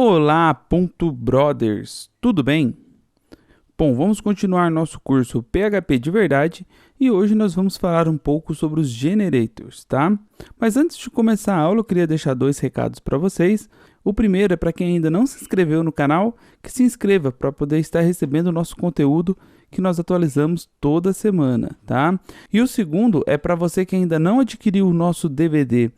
Olá, Brothers, tudo bem? Bom, vamos continuar nosso curso PHP de verdade e hoje nós vamos falar um pouco sobre os generators, tá? Mas antes de começar a aula, eu queria deixar dois recados para vocês. O primeiro é para quem ainda não se inscreveu no canal, que se inscreva para poder estar recebendo o nosso conteúdo que nós atualizamos toda semana, tá? E o segundo é para você que ainda não adquiriu o nosso DVD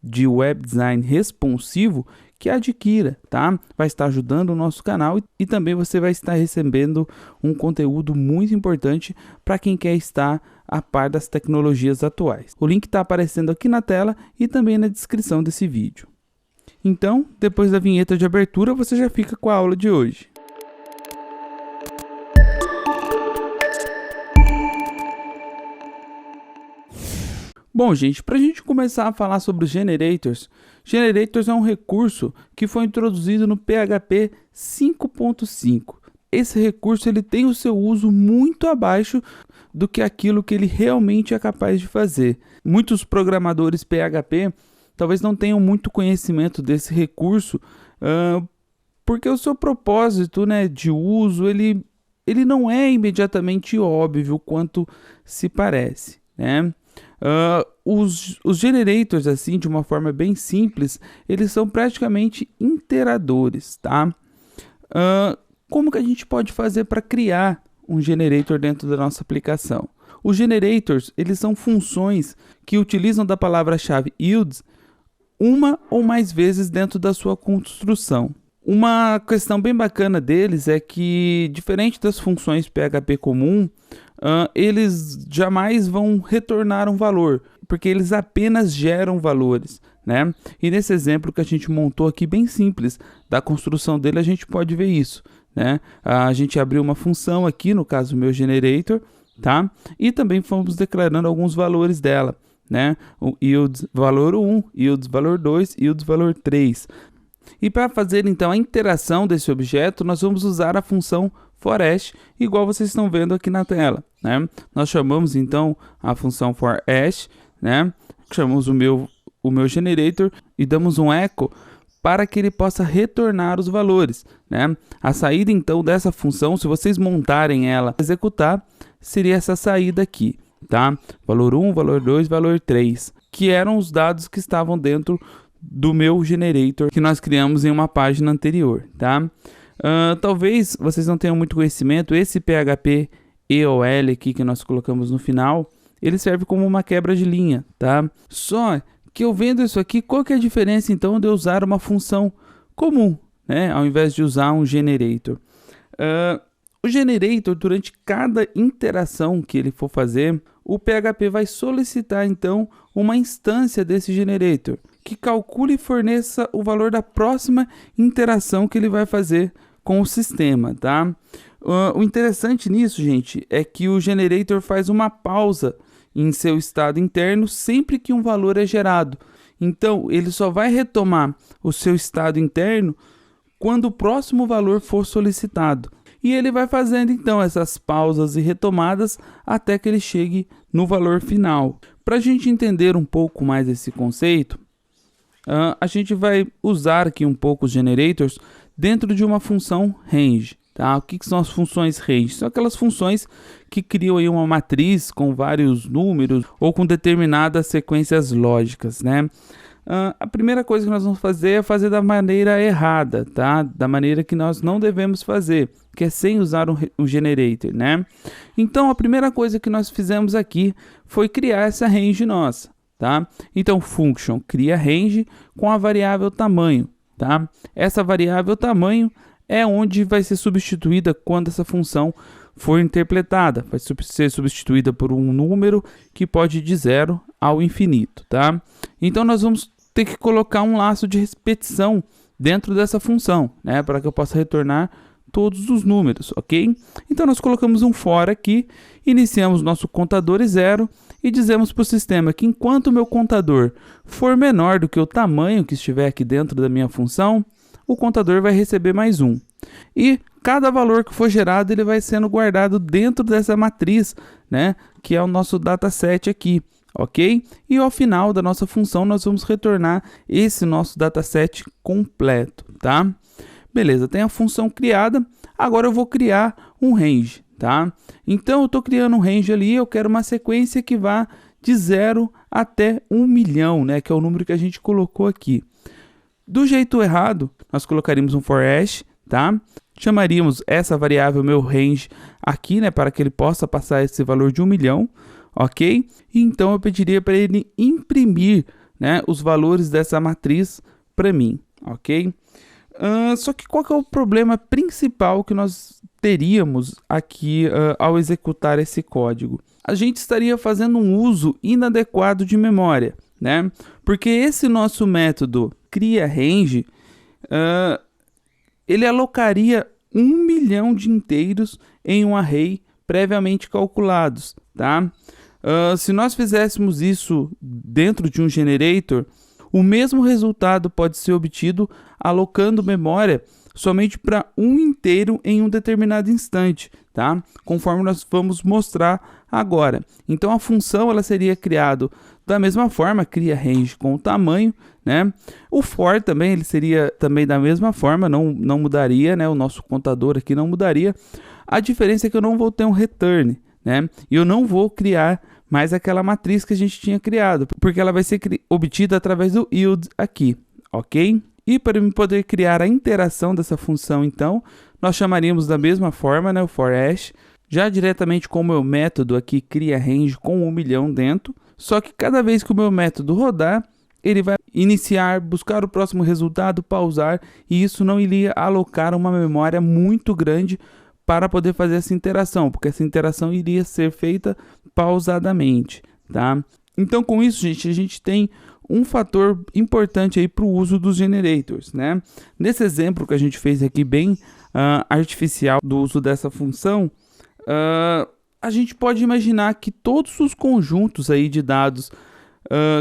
de web design responsivo, que adquira, tá? Vai estar ajudando o nosso canal e também você vai estar recebendo um conteúdo muito importante para quem quer estar a par das tecnologias atuais. O link está aparecendo aqui na tela e também na descrição desse vídeo. Então, depois da vinheta de abertura, você já fica com a aula de hoje. Bom, gente, para a gente começar a falar sobre os generators é um recurso que foi introduzido no PHP 5.5. Esse recurso ele tem o seu uso muito abaixo do que aquilo que ele realmente é capaz de fazer. Muitos programadores PHP talvez não tenham muito conhecimento desse recurso, porque o seu propósito, né, de uso ele não é imediatamente óbvio quanto se parece, né? Os generators, assim, de uma forma bem simples, eles são praticamente iteradores, tá? Como que a gente pode fazer para criar um generator dentro da nossa aplicação? Os generators, eles são funções que utilizam da palavra-chave yields uma ou mais vezes dentro da sua construção. Uma questão bem bacana deles é que, diferente das funções PHP comum, eles jamais vão retornar um valor, porque eles apenas geram valores, né? E nesse exemplo que a gente montou aqui, bem simples, da construção dele, a gente pode ver isso, né? A gente abriu uma função aqui, no caso o meu generator, tá? E também fomos declarando alguns valores dela, né? O yields valor 1, yields valor 2, yields valor 3. E para fazer então a interação desse objeto, nós vamos usar a função forAsh, igual vocês estão vendo aqui na tela, né? Nós chamamos então a função forAsh, né? Chamamos o meu generator e damos um echo para que ele possa retornar os valores, né? A saída então dessa função, se vocês montarem ela, executar, seria essa saída aqui, tá? Valor 1, valor 2, valor 3, que eram os dados que estavam dentro do meu generator que nós criamos em uma página anterior, tá? Talvez vocês não tenham muito conhecimento, esse PHP EOL aqui que nós colocamos no final, ele serve como uma quebra de linha, tá? Só que eu vendo isso aqui, qual que é a diferença então de eu usar uma função comum, né? Ao invés de usar um generator? O generator, durante cada interação que ele for fazer, o PHP vai solicitar então uma instância desse generator, que calcule e forneça o valor da próxima interação que ele vai fazer com o sistema, tá? O interessante nisso, gente, é que o generator faz uma pausa em seu estado interno sempre que um valor é gerado. Então, ele só vai retomar o seu estado interno quando o próximo valor for solicitado. E ele vai fazendo então essas pausas e retomadas até que ele chegue no valor final. Para a gente entender um pouco mais esse conceito, a gente vai usar aqui um pouco os generators dentro de uma função range, tá? O que são as funções range? São aquelas funções que criam aí uma matriz com vários números ou com determinadas sequências lógicas, né? A primeira coisa que nós vamos fazer é fazer da maneira errada, tá? Da maneira que nós não devemos fazer, que é sem usar um generator, né? Então, a primeira coisa que nós fizemos aqui foi criar essa range nossa, tá? Então, function cria range com a variável tamanho, tá? Essa variável tamanho é onde vai ser substituída quando essa função for interpretada. Vai ser substituída por um número que pode ir de 0 ao infinito, tá? Então, nós vamos ter que colocar um laço de repetição dentro dessa função, né? Para que eu possa retornar todos os números, ok? Então, nós colocamos um for aqui, iniciamos nosso contador em 0 e dizemos para o sistema que enquanto o meu contador for menor do que o tamanho que estiver aqui dentro da minha função, o contador vai receber mais 1. E cada valor que for gerado, ele vai sendo guardado dentro dessa matriz, né? Que é o nosso dataset aqui. ok? E ao final da nossa função nós vamos retornar esse nosso dataset completo, tá? Beleza, tem a função criada, agora eu vou criar um range, tá? Então eu estou criando um range ali, eu quero uma sequência que vá de 0 até 1 milhão, né? Que é o número que a gente colocou aqui. Do jeito errado, nós colocaríamos um for hash, tá? Chamaríamos essa variável meu range aqui, né? Para que ele possa passar esse valor de 1 milhão, ok? E então eu pediria para ele imprimir, né, os valores dessa matriz para mim, ok? Só que qual que é o problema principal que nós teríamos aqui ao executar esse código? A gente estaria fazendo um uso inadequado de memória, né? Porque esse nosso método criaRange, ele alocaria 1 milhão de inteiros em um array previamente calculados, tá? Se nós fizéssemos isso dentro de um generator, o mesmo resultado pode ser obtido alocando memória somente para um inteiro em um determinado instante, tá? Conforme nós vamos mostrar agora. Então a função ela seria criada da mesma forma, cria range com o tamanho, né? O for também ele seria também da mesma forma, não mudaria, né? O nosso contador aqui não mudaria. A diferença é que eu não vou ter um return, né? E eu não vou criar mais aquela matriz que a gente tinha criado, porque ela vai ser obtida através do yield aqui, ok? E para eu poder criar a interação dessa função, então, nós chamaríamos da mesma forma, né, o for hash, já diretamente com o meu método aqui, criaRange com 1 milhão dentro, só que cada vez que o meu método rodar, ele vai iniciar, buscar o próximo resultado, pausar, e isso não iria alocar uma memória muito grande para poder fazer essa interação, porque essa interação iria ser feita pausadamente, tá? Então, com isso, gente, a gente tem um fator importante aí para o uso dos generators, né? Nesse exemplo que a gente fez aqui bem artificial do uso dessa função, a gente pode imaginar que todos os conjuntos aí de dados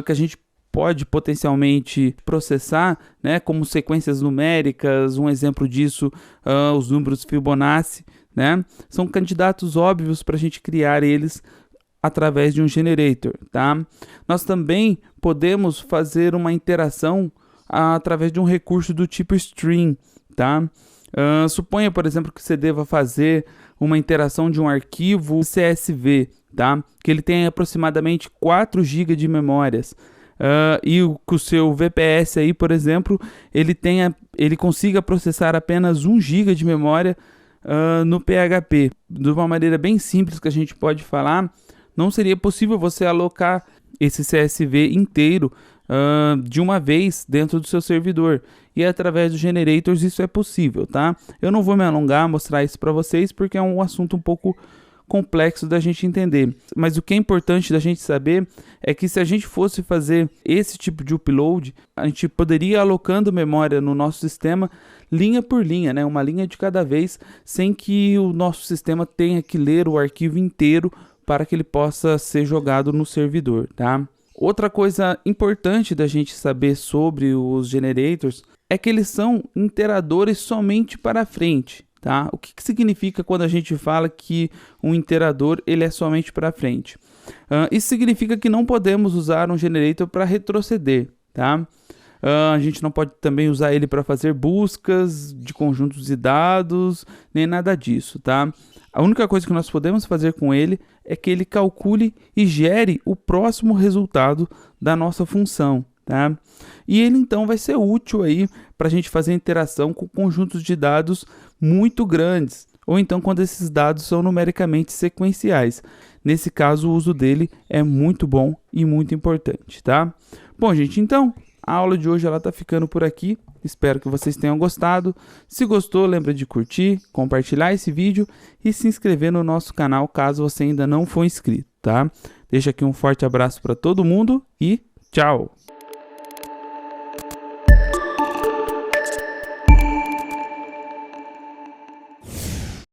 que a gente pode potencialmente processar, né, como sequências numéricas, um exemplo disso, os números Fibonacci, né, são candidatos óbvios para a gente criar eles através de um generator, tá? Nós também podemos fazer uma interação através de um recurso do tipo string, tá? Suponha, por exemplo, que você deva fazer uma interação de um arquivo CSV, tá? Que ele tem aproximadamente 4 GB de memórias. E que o seu VPS aí, por exemplo, ele consiga processar apenas 1 GB de memória no PHP. De uma maneira bem simples que a gente pode falar, não seria possível você alocar esse CSV inteiro de uma vez dentro do seu servidor. E através dos generators isso é possível, tá? Eu não vou me alongar, mostrar isso para vocês, porque é um assunto um pouco complexo da gente entender. Mas o que é importante da gente saber é que se a gente fosse fazer esse tipo de upload, a gente poderia ir alocando memória no nosso sistema linha por linha, né? Uma linha de cada vez, sem que o nosso sistema tenha que ler o arquivo inteiro para que ele possa ser jogado no servidor, tá? Outra coisa importante da gente saber sobre os generators é que eles são interadores somente para frente, tá? O que significa quando a gente fala que um interador ele é somente para frente? Isso significa que não podemos usar um generator para retroceder, tá? A gente não pode também usar ele para fazer buscas de conjuntos de dados, nem nada disso, tá? A única coisa que nós podemos fazer com ele é que ele calcule e gere o próximo resultado da nossa função, tá? E ele então vai ser útil aí para a gente fazer interação com conjuntos de dados muito grandes, ou então quando esses dados são numericamente sequenciais. Nesse caso, o uso dele é muito bom e muito importante, tá? Bom, gente, então a aula de hoje ela tá ficando por aqui. Espero que vocês tenham gostado. Se gostou, lembra de curtir, compartilhar esse vídeo e se inscrever no nosso canal caso você ainda não for inscrito, tá? Deixo aqui um forte abraço para todo mundo e tchau!